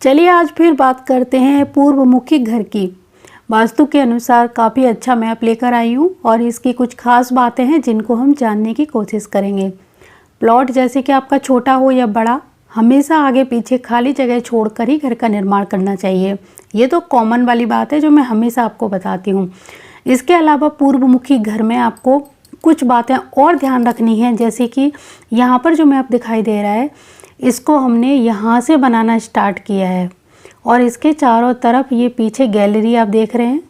चलिए आज फिर बात करते हैं पूर्वमुखी घर की। वास्तु के अनुसार काफ़ी अच्छा मैप लेकर आई हूँ और इसकी कुछ खास बातें हैं जिनको हम जानने की कोशिश करेंगे। प्लॉट जैसे कि आपका छोटा हो या बड़ा, हमेशा आगे पीछे खाली जगह छोड़कर ही घर का निर्माण करना चाहिए। ये तो कॉमन वाली बात है जो मैं हमेशा आपको बताती हूँ। इसके अलावा पूर्वमुखी घर में आपको कुछ बातें और ध्यान रखनी है, जैसे कि यहाँ पर जो मैप दिखाई दे रहा है इसको हमने यहाँ से बनाना स्टार्ट किया है और इसके चारों तरफ ये पीछे गैलरी आप देख रहे हैं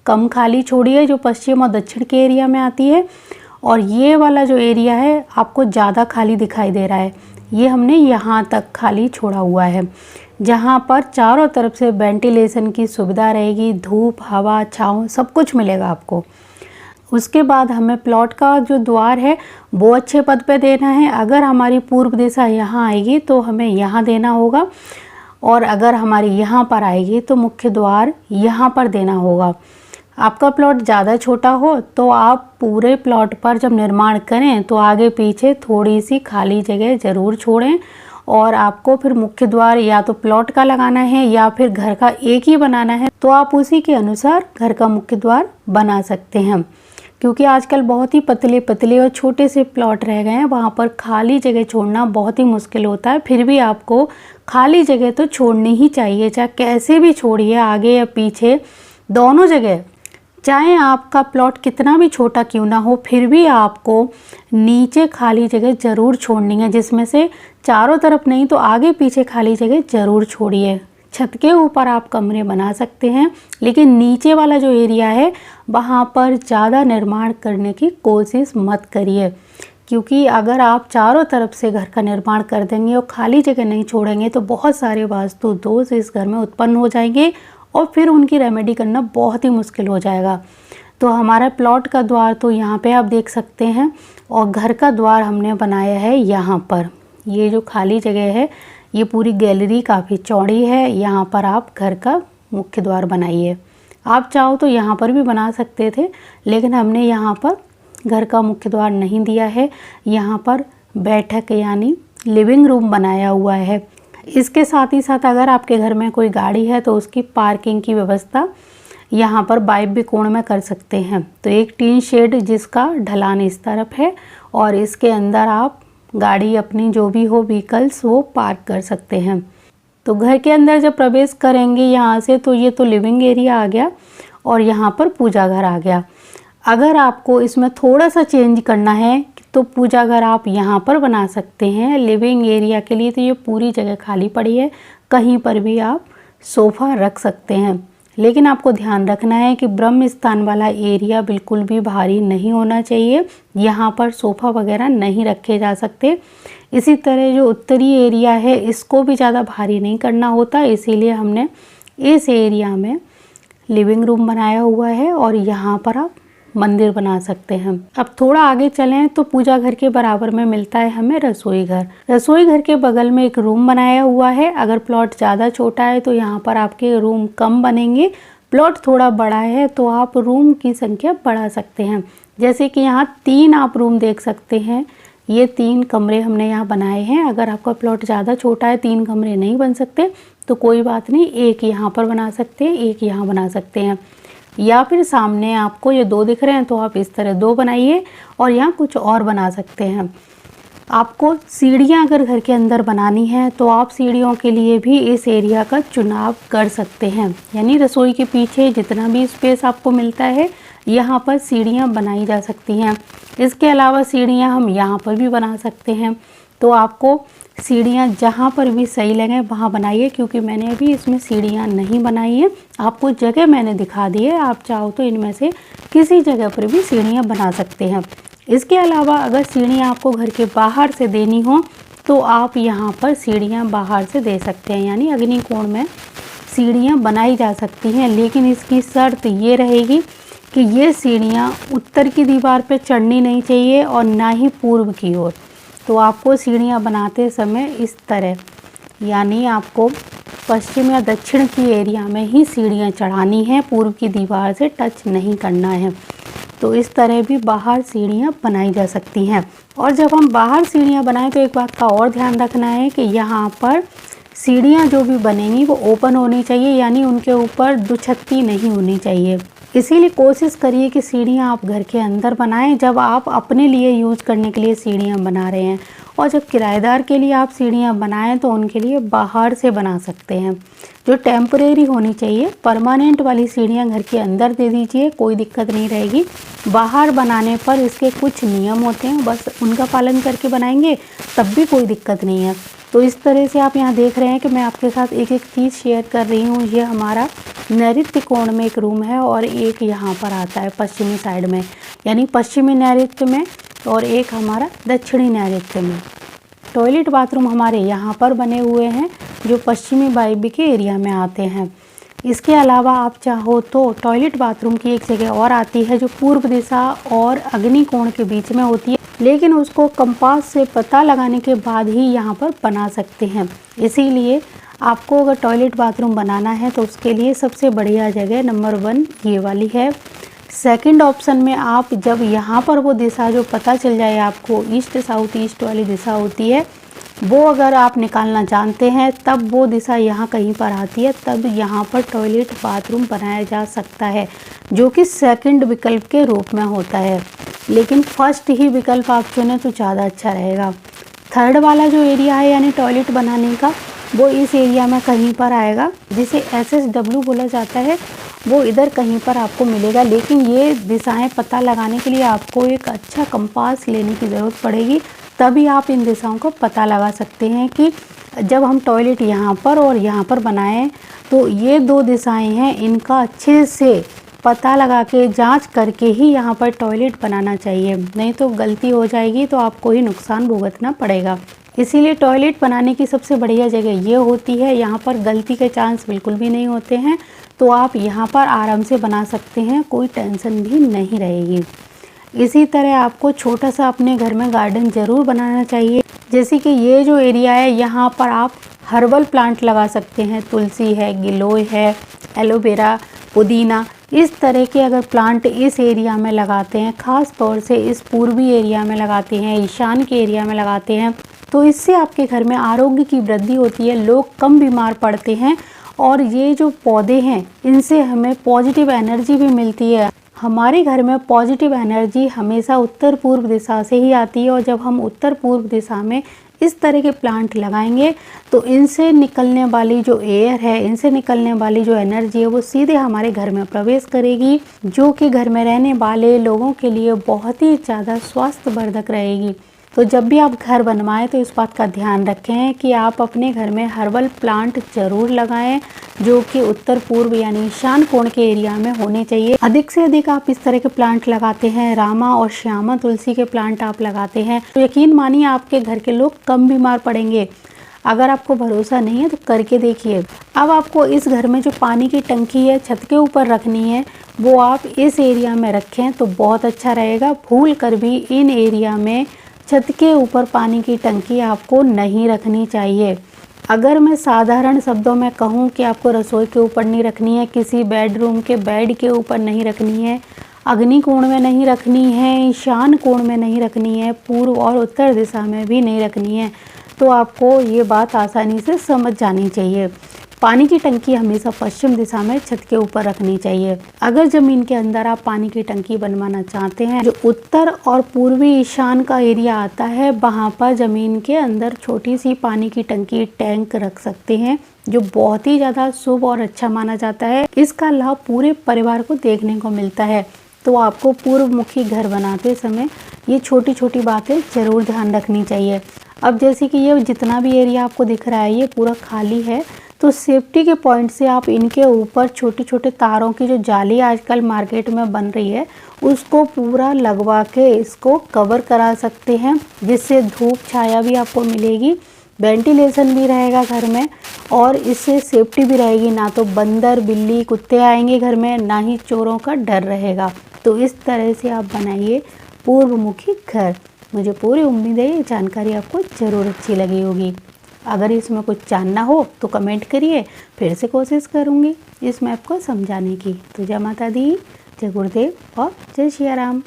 कम खाली छोड़ी है जो पश्चिम और दक्षिण के एरिया में आती है, और ये वाला जो एरिया है आपको ज़्यादा खाली दिखाई दे रहा है, ये हमने यहाँ तक खाली छोड़ा हुआ है जहाँ पर चारों तरफ से वेंटिलेशन की सुविधा रहेगी, धूप हवा छाँव सब कुछ मिलेगा आपको। उसके बाद हमें प्लॉट का जो द्वार है वो अच्छे पद पे देना है। अगर हमारी पूर्व दिशा यहाँ आएगी तो हमें यहाँ देना होगा, और अगर हमारी यहाँ पर आएगी तो मुख्य द्वार यहाँ पर देना होगा। आपका प्लॉट ज़्यादा छोटा हो तो आप पूरे प्लॉट पर जब निर्माण करें तो आगे पीछे थोड़ी सी खाली जगह ज़रूर छोड़ें, और आपको फिर मुख्य द्वार या तो प्लॉट का लगाना है या फिर घर का एक ही बनाना है तो आप उसी के अनुसार घर का मुख्य द्वार बना सकते हैं। क्योंकि आजकल बहुत ही पतले पतले और छोटे से प्लॉट रह गए हैं, वहाँ पर खाली जगह छोड़ना बहुत ही मुश्किल होता है। फिर भी आपको खाली जगह तो छोड़नी ही चाहिए, चाहे कैसे भी छोड़िए, आगे या पीछे दोनों जगह। चाहे आपका प्लॉट कितना भी छोटा क्यों ना हो, फिर भी आपको नीचे खाली जगह ज़रूर छोड़नी है, जिसमें से चारों तरफ नहीं तो आगे पीछे खाली जगह ज़रूर छोड़िए। छत के ऊपर आप कमरे बना सकते हैं, लेकिन नीचे वाला जो एरिया है वहाँ पर ज़्यादा निर्माण करने की कोशिश मत करिए, क्योंकि अगर आप चारों तरफ से घर का निर्माण कर देंगे और खाली जगह नहीं छोड़ेंगे तो बहुत सारे वास्तु दोष इस घर में उत्पन्न हो जाएंगे और फिर उनकी रेमेडी करना बहुत ही मुश्किल हो जाएगा। तो हमारा प्लॉट का द्वार तो यहाँ पे आप देख सकते हैं, और घर का द्वार हमने बनाया है यहाँ पर। ये जो खाली जगह है ये पूरी गैलरी काफ़ी चौड़ी है, यहाँ पर आप घर का मुख्य द्वार बनाइए। आप चाहो तो यहाँ पर भी बना सकते थे, लेकिन हमने यहाँ पर घर का मुख्य द्वार नहीं दिया है। यहाँ पर बैठक यानी लिविंग रूम बनाया हुआ है। इसके साथ ही साथ अगर आपके घर में कोई गाड़ी है तो उसकी पार्किंग की व्यवस्था यहाँ पर वायव्य कोण में कर सकते हैं। तो एक टीन शेड जिसका ढलान इस तरफ है और इसके अंदर आप गाड़ी अपनी जो भी हो व्हीकल्स वो पार्क कर सकते हैं। तो घर के अंदर जब प्रवेश करेंगे यहाँ से तो ये तो लिविंग एरिया आ गया और यहाँ पर पूजा घर आ गया। अगर आपको इसमें थोड़ा सा चेंज करना है तो पूजा घर आप यहाँ पर बना सकते हैं। लिविंग एरिया के लिए तो ये पूरी जगह खाली पड़ी है, कहीं पर भी आप सोफ़ा रख सकते हैं। लेकिन आपको ध्यान रखना है कि ब्रह्म स्थान वाला एरिया बिल्कुल भी भारी नहीं होना चाहिए, यहाँ पर सोफ़ा वगैरह नहीं रखे जा सकते। इसी तरह जो उत्तरी एरिया है इसको भी ज़्यादा भारी नहीं करना होता, इसीलिए हमने इस एरिया में लिविंग रूम बनाया हुआ है और यहाँ पर आप मंदिर बना सकते हैं। अब थोड़ा आगे चलें तो पूजा घर के बराबर में मिलता है हमें रसोई घर। रसोई घर के बगल में एक रूम बनाया हुआ है। अगर प्लॉट ज़्यादा छोटा है तो यहाँ पर आपके रूम कम बनेंगे, प्लॉट थोड़ा बड़ा है तो आप रूम की संख्या बढ़ा सकते हैं। जैसे कि यहाँ 3 आप रूम देख सकते हैं, ये 3 कमरे हमने यहाँ बनाए हैं। अगर आपका प्लॉट ज़्यादा छोटा है, 3 कमरे नहीं बन सकते तो कोई बात नहीं, एक यहाँ पर बना सकते हैं, एक यहाँ बना सकते हैं, या फिर सामने आपको ये 2 दिख रहे हैं तो आप इस तरह 2 बनाइए और यहाँ कुछ और बना सकते हैं। आपको सीढ़ियाँ अगर घर के अंदर बनानी है तो आप सीढ़ियों के लिए भी इस एरिया का चुनाव कर सकते हैं, यानी रसोई के पीछे जितना भी स्पेस आपको मिलता है यहाँ पर सीढ़ियाँ बनाई जा सकती हैं। इसके अलावा सीढ़ियाँ हम यहाँ पर भी बना सकते हैं। तो आपको सीढ़ियाँ जहाँ पर भी सही लगे वहाँ बनाइए, क्योंकि मैंने अभी इसमें सीढ़ियाँ नहीं बनाई हैं, आपको जगह मैंने दिखा दी है। आप चाहो तो इनमें से किसी जगह पर भी सीढ़ियाँ बना सकते हैं। इसके अलावा अगर सीढ़ियाँ आपको घर के बाहर से देनी हो तो आप यहाँ पर सीढ़ियाँ बाहर से दे सकते हैं, यानी अग्निकोण में सीढ़ियाँ बनाई जा सकती हैं। लेकिन इसकी शर्त ये रहेगी कि ये सीढ़ियाँ उत्तर की दीवार पर चढ़नी नहीं चाहिए और ना ही पूर्व की ओर। तो आपको सीढ़ियाँ बनाते समय इस तरह, यानी आपको पश्चिम या दक्षिण की एरिया में ही सीढ़ियाँ चढ़ानी हैं, पूर्व की दीवार से टच नहीं करना है। तो इस तरह भी बाहर सीढ़ियाँ बनाई जा सकती हैं। और जब हम बाहर सीढ़ियाँ बनाएं तो एक बात का और ध्यान रखना है कि यहाँ पर सीढ़ियाँ जो भी बनेंगी वो ओपन होनी चाहिए, यानी उनके ऊपर दुछत्ती नहीं होनी चाहिए। इसीलिए कोशिश करिए कि सीढ़ियाँ आप घर के अंदर बनाएं जब आप अपने लिए यूज़ करने के लिए सीढ़ियाँ बना रहे हैं, और जब किराएदार के लिए आप सीढ़ियाँ बनाएं तो उनके लिए बाहर से बना सकते हैं, जो टेम्परेरी होनी चाहिए। परमानेंट वाली सीढ़ियाँ घर के अंदर दे दीजिए, कोई दिक्कत नहीं रहेगी। बाहर बनाने पर इसके कुछ नियम होते हैं, बस उनका पालन करके बनाएंगे तब भी कोई दिक्कत नहीं है। तो इस तरह से आप यहाँ देख रहे हैं कि मैं आपके साथ एक एक चीज़ शेयर कर रही हूँ। ये हमारा नैऋत्य कोण में एक रूम है और एक यहाँ पर आता है पश्चिमी साइड में, यानी पश्चिमी नैऋत्य में, और एक हमारा दक्षिणी नैऋत्य में। टॉयलेट बाथरूम हमारे यहाँ पर बने हुए हैं जो पश्चिमी वायव्य के एरिया में आते हैं। इसके अलावा आप चाहो तो टॉयलेट बाथरूम की एक जगह और आती है जो पूर्व दिशा और अग्नि कोण के बीच में होती है, लेकिन उसको कंपास से पता लगाने के बाद ही यहाँ पर बना सकते हैं। इसीलिए आपको अगर टॉयलेट बाथरूम बनाना है तो उसके लिए सबसे बढ़िया जगह नंबर 1 ये वाली है। सेकंड ऑप्शन में आप जब यहाँ पर वो दिशा जो पता चल जाए आपको, ईस्ट साउथ ईस्ट वाली दिशा होती है, वो अगर आप निकालना जानते हैं तब वो दिशा यहाँ कहीं पर आती है, तब यहाँ पर टॉयलेट बाथरूम बनाया जा सकता है, जो कि सेकंड विकल्प के रूप में होता है। लेकिन फर्स्ट ही विकल्प आप चुनें तो ज़्यादा अच्छा रहेगा। थर्ड वाला जो एरिया है यानी टॉयलेट बनाने का, वो इस एरिया में कहीं पर आएगा, जिसे SSW बोला जाता है, वो इधर कहीं पर आपको मिलेगा। लेकिन ये दिशाएं पता लगाने के लिए आपको एक अच्छा कंपास लेने की ज़रूरत पड़ेगी, तभी आप इन दिशाओं को पता लगा सकते हैं कि जब हम टॉयलेट यहाँ पर और यहाँ पर बनाएं तो ये 2 दिशाएं हैं, इनका अच्छे से पता लगा के जांच करके ही यहाँ पर टॉयलेट बनाना चाहिए, नहीं तो गलती हो जाएगी तो आपको ही नुकसान भुगतना पड़ेगा। इसीलिए टॉयलेट बनाने की सबसे बढ़िया जगह ये होती है, यहाँ पर गलती के चांस बिल्कुल भी नहीं होते हैं, तो आप यहाँ पर आराम से बना सकते हैं, कोई टेंशन भी नहीं रहेगी। इसी तरह आपको छोटा सा अपने घर में गार्डन ज़रूर बनाना चाहिए। जैसे कि ये जो एरिया है यहाँ पर आप हर्बल प्लांट लगा सकते हैं, तुलसी है, गिलोय है, एलोवेरा, पुदीना, इस तरह के अगर प्लांट इस एरिया में लगाते हैं, ख़ास तौर से इस पूर्वी एरिया में लगाते हैं, ईशान के एरिया में लगाते हैं, तो इससे आपके घर में आरोग्य की वृद्धि होती है, लोग कम बीमार पड़ते हैं। और ये जो पौधे हैं इनसे हमें पॉजिटिव एनर्जी भी मिलती है। हमारे घर में पॉजिटिव एनर्जी हमेशा उत्तर पूर्व दिशा से ही आती है, और जब हम उत्तर पूर्व दिशा में इस तरह के प्लांट लगाएंगे तो इनसे निकलने वाली जो एयर है, इनसे निकलने वाली जो एनर्जी है, वो सीधे हमारे घर में प्रवेश करेगी, जो कि घर में रहने वाले लोगों के लिए बहुत ही ज़्यादा स्वास्थ्यवर्धक रहेगी। तो जब भी आप घर बनवाएं तो इस बात का ध्यान रखें कि आप अपने घर में हर्बल प्लांट ज़रूर लगाएं, जो कि उत्तर पूर्व यानी ईशान कोण के एरिया में होने चाहिए। अधिक से अधिक आप इस तरह के प्लांट लगाते हैं, रामा और श्यामा तुलसी के प्लांट आप लगाते हैं, तो यकीन मानिए आपके घर के लोग कम बीमार पड़ेंगे। अगर आपको भरोसा नहीं है तो करके देखिए। अब आपको इस घर में जो पानी की टंकी है छत के ऊपर रखनी है, वो आप इस एरिया में रखें तो बहुत अच्छा रहेगा। भूल कर भी इन एरिया में छत के ऊपर पानी की टंकी आपको नहीं रखनी चाहिए। अगर मैं साधारण शब्दों में कहूँ कि आपको रसोई के ऊपर नहीं रखनी है, किसी बेडरूम के बेड के ऊपर नहीं रखनी है, अग्नि कोण में नहीं रखनी है, ईशान कोण में नहीं रखनी है, पूर्व और उत्तर दिशा में भी नहीं रखनी है, तो आपको ये बात आसानी से समझ जानी चाहिए। पानी की टंकी हमेशा पश्चिम दिशा में छत के ऊपर रखनी चाहिए। अगर ज़मीन के अंदर आप पानी की टंकी बनवाना चाहते हैं, जो उत्तर और पूर्वी ईशान का एरिया आता है, वहाँ पर ज़मीन के अंदर छोटी सी पानी की टंकी टैंक रख सकते हैं, जो बहुत ही ज़्यादा शुभ और अच्छा माना जाता है। इसका लाभ पूरे परिवार को देखने को मिलता है। तो आपको पूर्वमुखी घर बनाते समय ये छोटी छोटी बातें ज़रूर ध्यान रखनी चाहिए। अब जैसे कि ये जितना भी एरिया आपको दिख रहा है ये पूरा खाली है, तो सेफ्टी के पॉइंट से आप इनके ऊपर छोटे छोटे तारों की जो जाली आजकल मार्केट में बन रही है उसको पूरा लगवा के इसको कवर करा सकते हैं, जिससे धूप छाया भी आपको मिलेगी, वेंटिलेशन भी रहेगा घर में, और इससे सेफ्टी भी रहेगी। ना तो बंदर बिल्ली कुत्ते आएंगे घर में, ना ही चोरों का डर रहेगा। तो इस तरह से आप बनाइए पूर्वमुखी घर। मुझे पूरी उम्मीद है ये जानकारी आपको ज़रूर अच्छी लगी होगी। अगर इसमें कुछ जानना हो तो कमेंट करिए, फिर से कोशिश करूँगी इस मैप को समझाने की। तो जय माता दी, जय गुरुदेव और जय सिया राम।